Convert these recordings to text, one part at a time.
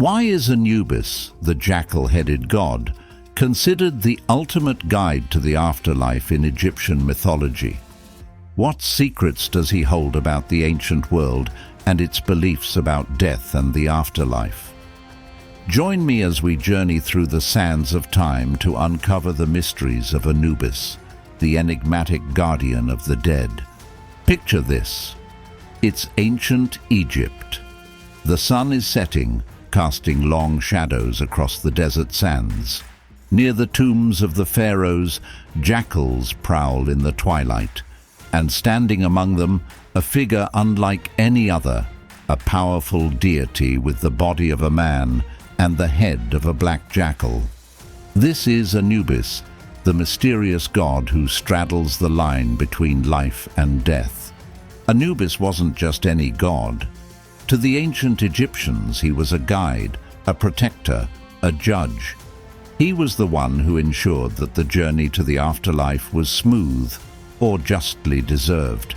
Why is Anubis, the jackal-headed god, considered the ultimate guide to the afterlife in Egyptian mythology? What secrets does he hold about the ancient world and its beliefs about death and the afterlife? Join me as we journey through the sands of time to uncover the mysteries of Anubis, the enigmatic guardian of the dead. Picture this. It's ancient Egypt. The sun is setting, casting long shadows across the desert sands. Near the tombs of the pharaohs, jackals prowl in the twilight, and standing among them, a figure unlike any other, a powerful deity with the body of a man and the head of a black jackal. This is Anubis, the mysterious god who straddles the line between life and death. Anubis wasn't just any god. To the ancient Egyptians, he was a guide, a protector, a judge. He was the one who ensured that the journey to the afterlife was smooth or justly deserved.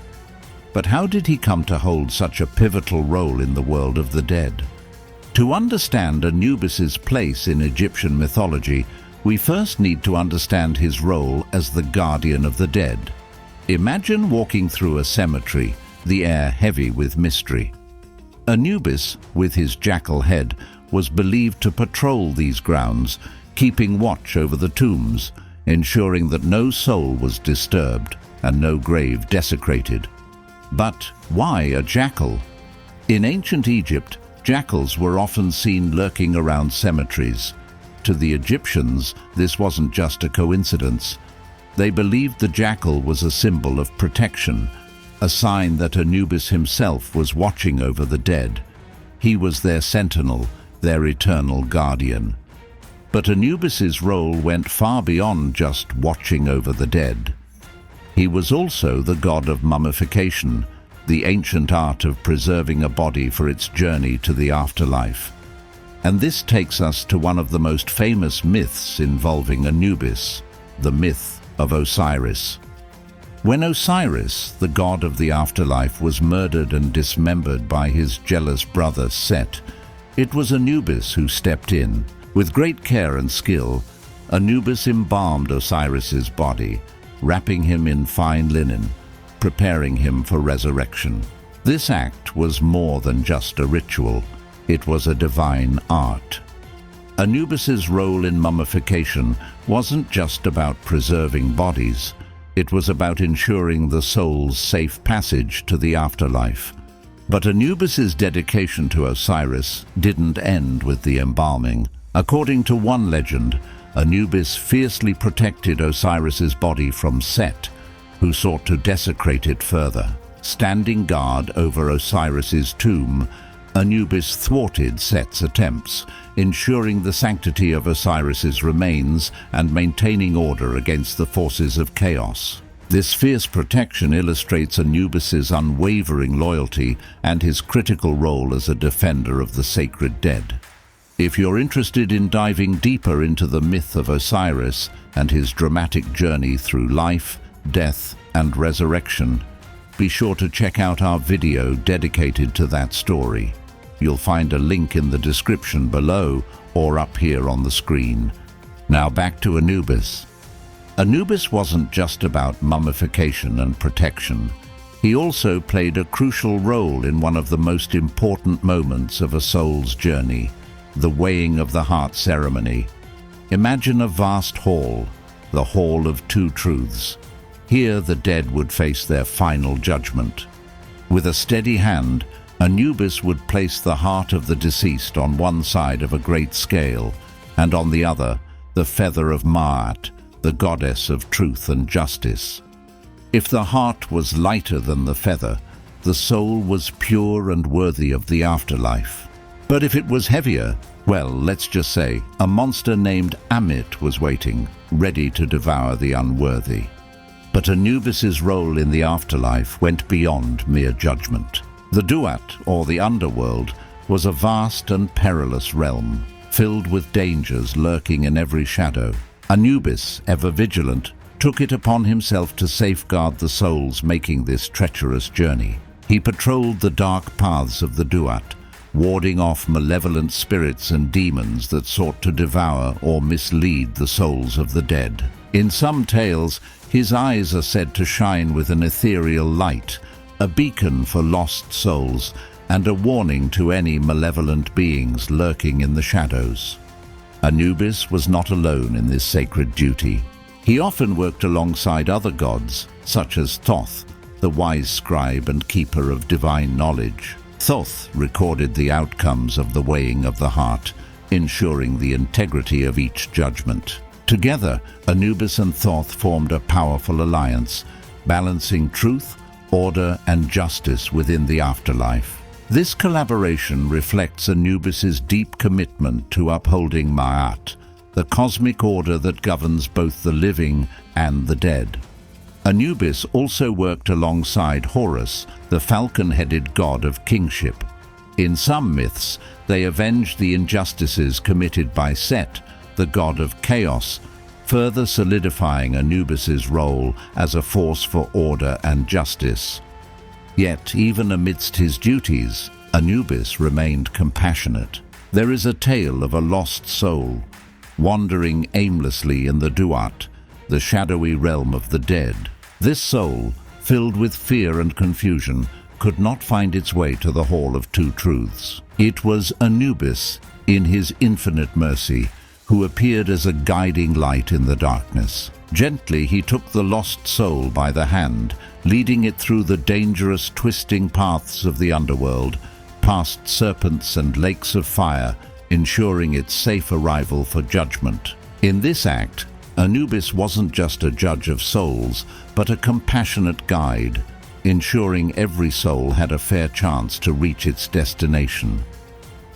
But how did he come to hold such a pivotal role in the world of the dead? To understand Anubis's place in Egyptian mythology, we first need to understand his role as the guardian of the dead. Imagine walking through a cemetery, the air heavy with mystery. Anubis, with his jackal head, was believed to patrol these grounds, keeping watch over the tombs, ensuring that no soul was disturbed and no grave desecrated. But why a jackal? In ancient Egypt, jackals were often seen lurking around cemeteries. To the Egyptians, this wasn't just a coincidence. They believed the jackal was a symbol of protection, a sign that Anubis himself was watching over the dead. He was their sentinel, their eternal guardian. But Anubis's role went far beyond just watching over the dead. He was also the god of mummification, the ancient art of preserving a body for its journey to the afterlife. And this takes us to one of the most famous myths involving Anubis, the myth of Osiris. When Osiris, the god of the afterlife, was murdered and dismembered by his jealous brother Set, it was Anubis who stepped in. With great care and skill, Anubis embalmed Osiris's body, wrapping him in fine linen, preparing him for resurrection. This act was more than just a ritual. It was a divine art. Anubis's role in mummification wasn't just about preserving bodies. It was about ensuring the soul's safe passage to the afterlife. But Anubis's dedication to Osiris didn't end with the embalming. According to one legend, Anubis fiercely protected Osiris's body from Set, who sought to desecrate it further. Standing guard over Osiris's tomb, Anubis thwarted Set's attempts, ensuring the sanctity of Osiris's remains and maintaining order against the forces of chaos. This fierce protection illustrates Anubis's unwavering loyalty and his critical role as a defender of the sacred dead. If you're interested in diving deeper into the myth of Osiris and his dramatic journey through life, death, and resurrection, be sure to check out our video dedicated to that story. You'll find a link in the description below or up here on the screen. Now back to Anubis. Anubis wasn't just about mummification and protection. He also played a crucial role in one of the most important moments of a soul's journey, the weighing of the heart ceremony. Imagine a vast hall, the Hall of Two Truths. Here the dead would face their final judgment. With a steady hand, Anubis would place the heart of the deceased on one side of a great scale, and on the other, the feather of Ma'at, the goddess of truth and justice. If the heart was lighter than the feather, the soul was pure and worthy of the afterlife. But if it was heavier, well, let's just say, a monster named Amit was waiting, ready to devour the unworthy. But Anubis's role in the afterlife went beyond mere judgment. The Duat, or the Underworld, was a vast and perilous realm, filled with dangers lurking in every shadow. Anubis, ever vigilant, took it upon himself to safeguard the souls making this treacherous journey. He patrolled the dark paths of the Duat, warding off malevolent spirits and demons that sought to devour or mislead the souls of the dead. In some tales, his eyes are said to shine with an ethereal light, a beacon for lost souls, and a warning to any malevolent beings lurking in the shadows. Anubis was not alone in this sacred duty. He often worked alongside other gods, such as Thoth, the wise scribe and keeper of divine knowledge. Thoth recorded the outcomes of the weighing of the heart, ensuring the integrity of each judgment. Together, Anubis and Thoth formed a powerful alliance, balancing truth, order, and justice within the afterlife. This collaboration reflects Anubis's deep commitment to upholding Ma'at, the cosmic order that governs both the living and the dead. Anubis also worked alongside Horus, the falcon-headed god of kingship. In some myths, they avenged the injustices committed by Set, the god of chaos, further solidifying Anubis's role as a force for order and justice. Yet, even amidst his duties, Anubis remained compassionate. There is a tale of a lost soul, wandering aimlessly in the Duat, the shadowy realm of the dead. This soul, filled with fear and confusion, could not find its way to the Hall of Two Truths. It was Anubis, in his infinite mercy, who appeared as a guiding light in the darkness. Gently he took the lost soul by the hand, leading it through the dangerous, twisting paths of the underworld, past serpents and lakes of fire, ensuring its safe arrival for judgment. In this act, Anubis wasn't just a judge of souls, but a compassionate guide, ensuring every soul had a fair chance to reach its destination.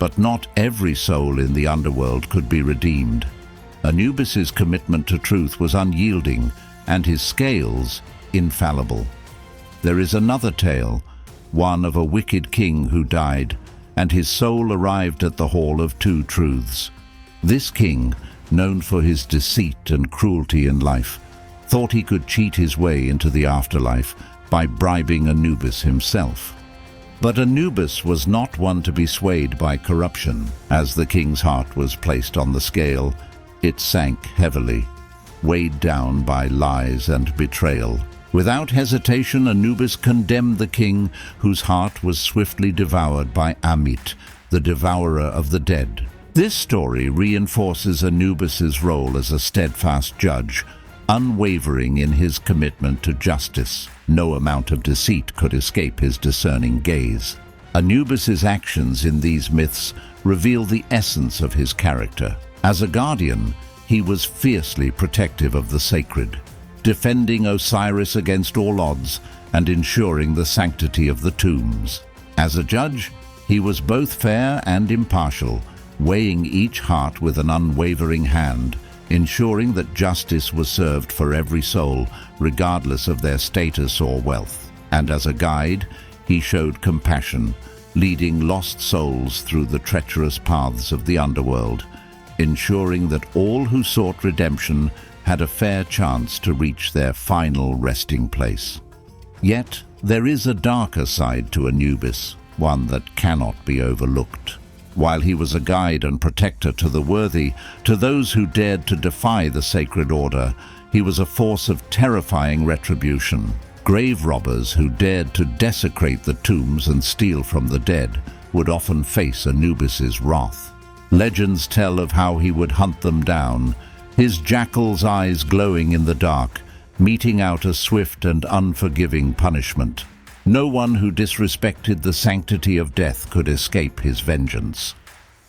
But not every soul in the underworld could be redeemed. Anubis's commitment to truth was unyielding, and his scales infallible. There is another tale, one of a wicked king who died, and his soul arrived at the Hall of Two Truths. This king, known for his deceit and cruelty in life, thought he could cheat his way into the afterlife by bribing Anubis himself. But Anubis was not one to be swayed by corruption. As the king's heart was placed on the scale, it sank heavily, weighed down by lies and betrayal. Without hesitation, Anubis condemned the king, whose heart was swiftly devoured by Amit, the devourer of the dead. This story reinforces Anubis's role as a steadfast judge, unwavering in his commitment to justice. No amount of deceit could escape his discerning gaze. Anubis's actions in these myths reveal the essence of his character. As a guardian, he was fiercely protective of the sacred, defending Osiris against all odds and ensuring the sanctity of the tombs. As a judge, he was both fair and impartial, weighing each heart with an unwavering hand, ensuring that justice was served for every soul, regardless of their status or wealth. And as a guide, he showed compassion, leading lost souls through the treacherous paths of the underworld, ensuring that all who sought redemption had a fair chance to reach their final resting place. Yet, there is a darker side to Anubis, one that cannot be overlooked. While he was a guide and protector to the worthy, to those who dared to defy the sacred order, he was a force of terrifying retribution. Grave robbers who dared to desecrate the tombs and steal from the dead would often face Anubis's wrath. Legends tell of how he would hunt them down, his jackal's eyes glowing in the dark, meting out a swift and unforgiving punishment. No one who disrespected the sanctity of death could escape his vengeance.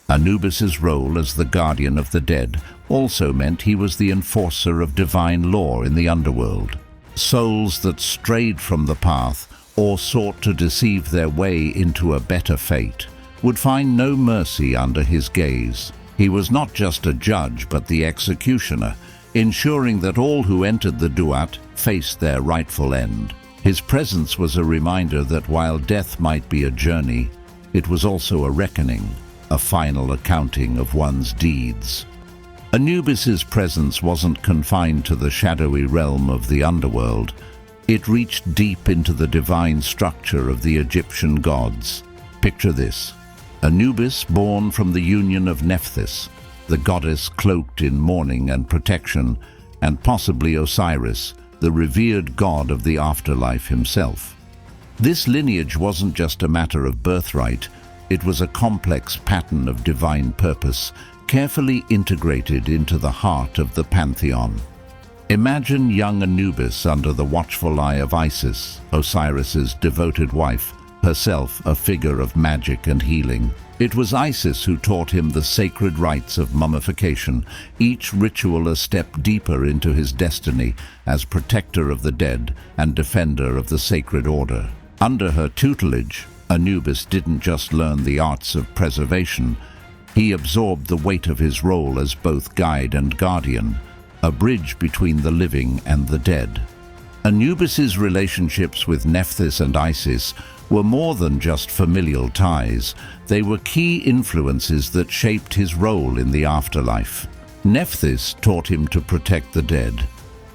Anubis's role as the guardian of the dead also meant he was the enforcer of divine law in the underworld. Souls that strayed from the path or sought to deceive their way into a better fate would find no mercy under his gaze. He was not just a judge but the executioner, ensuring that all who entered the Duat faced their rightful end. His presence was a reminder that while death might be a journey, it was also a reckoning, a final accounting of one's deeds. Anubis's presence wasn't confined to the shadowy realm of the underworld. It reached deep into the divine structure of the Egyptian gods. Picture this: Anubis, born from the union of Nephthys, the goddess cloaked in mourning and protection, and possibly Osiris, the revered god of the afterlife himself. This lineage wasn't just a matter of birthright, it was a complex pattern of divine purpose, carefully integrated into the heart of the pantheon. Imagine young Anubis under the watchful eye of Isis, Osiris's devoted wife, herself a figure of magic and healing. It was Isis who taught him the sacred rites of mummification, each ritual a step deeper into his destiny as protector of the dead and defender of the sacred order. Under her tutelage, Anubis didn't just learn the arts of preservation, he absorbed the weight of his role as both guide and guardian, a bridge between the living and the dead. Anubis's relationships with Nephthys and Isis were more than just familial ties, they were key influences that shaped his role in the afterlife. Nephthys taught him to protect the dead,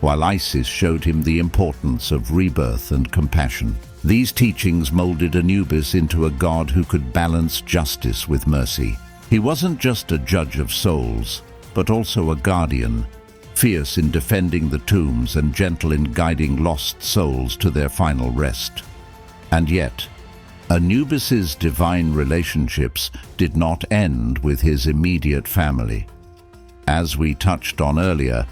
while Isis showed him the importance of rebirth and compassion. These teachings molded Anubis into a god who could balance justice with mercy. He wasn't just a judge of souls, but also a guardian, fierce in defending the tombs and gentle in guiding lost souls to their final rest. And yet, Anubis's divine relationships did not end with his immediate family. As we touched on earlier,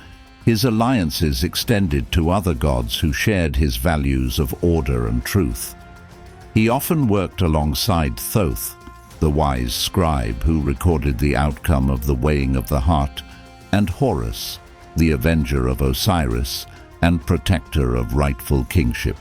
his alliances extended to other gods who shared his values of order and truth. He often worked alongside Thoth, the wise scribe who recorded the outcome of the weighing of the heart, and Horus, the avenger of Osiris and protector of rightful kingship.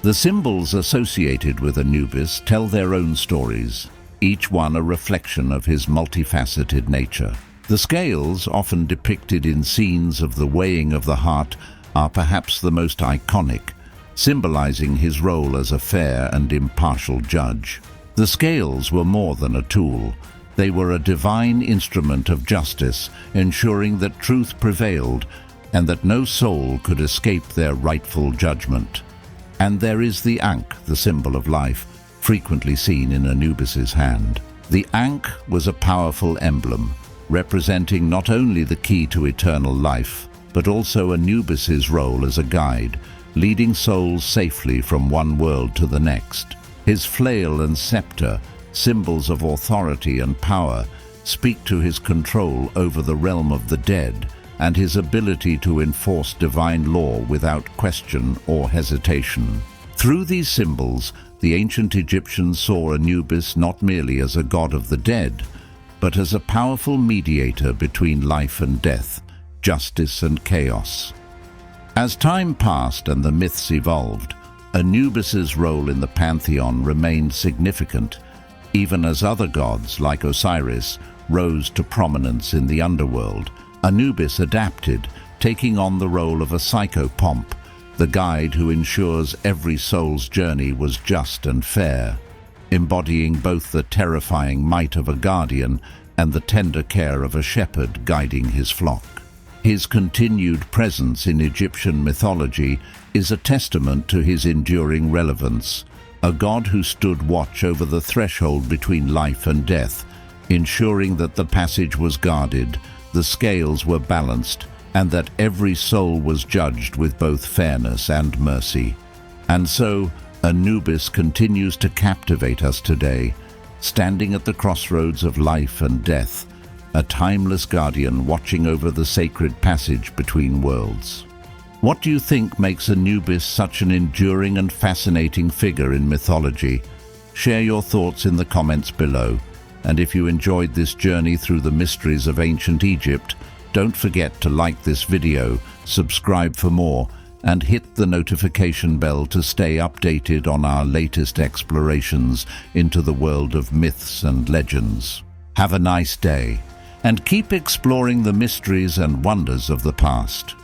The symbols associated with Anubis tell their own stories, each one a reflection of his multifaceted nature. The scales, often depicted in scenes of the weighing of the heart, are perhaps the most iconic, symbolizing his role as a fair and impartial judge. The scales were more than a tool. They were a divine instrument of justice, ensuring that truth prevailed and that no soul could escape their rightful judgment. And there is the Ankh, the symbol of life, frequently seen in Anubis's hand. The Ankh was a powerful emblem, representing not only the key to eternal life, but also Anubis's role as a guide, leading souls safely from one world to the next. His flail and scepter, symbols of authority and power, speak to his control over the realm of the dead and his ability to enforce divine law without question or hesitation. Through these symbols, the ancient Egyptians saw Anubis not merely as a god of the dead, but as a powerful mediator between life and death, justice and chaos. As time passed and the myths evolved, Anubis's role in the pantheon remained significant, even as other gods, like Osiris, rose to prominence in the underworld. Anubis adapted, taking on the role of a psychopomp, the guide who ensures every soul's journey was just and fair, embodying both the terrifying might of a guardian and the tender care of a shepherd guiding his flock. His continued presence in Egyptian mythology is a testament to his enduring relevance, a god who stood watch over the threshold between life and death, ensuring that the passage was guarded, the scales were balanced, and that every soul was judged with both fairness and mercy. And so, Anubis continues to captivate us today, standing at the crossroads of life and death, a timeless guardian watching over the sacred passage between worlds. What do you think makes Anubis such an enduring and fascinating figure in mythology? Share your thoughts in the comments below. And if you enjoyed this journey through the mysteries of ancient Egypt, don't forget to like this video, subscribe for more, and hit the notification bell to stay updated on our latest explorations into the world of myths and legends. Have a nice day, and keep exploring the mysteries and wonders of the past.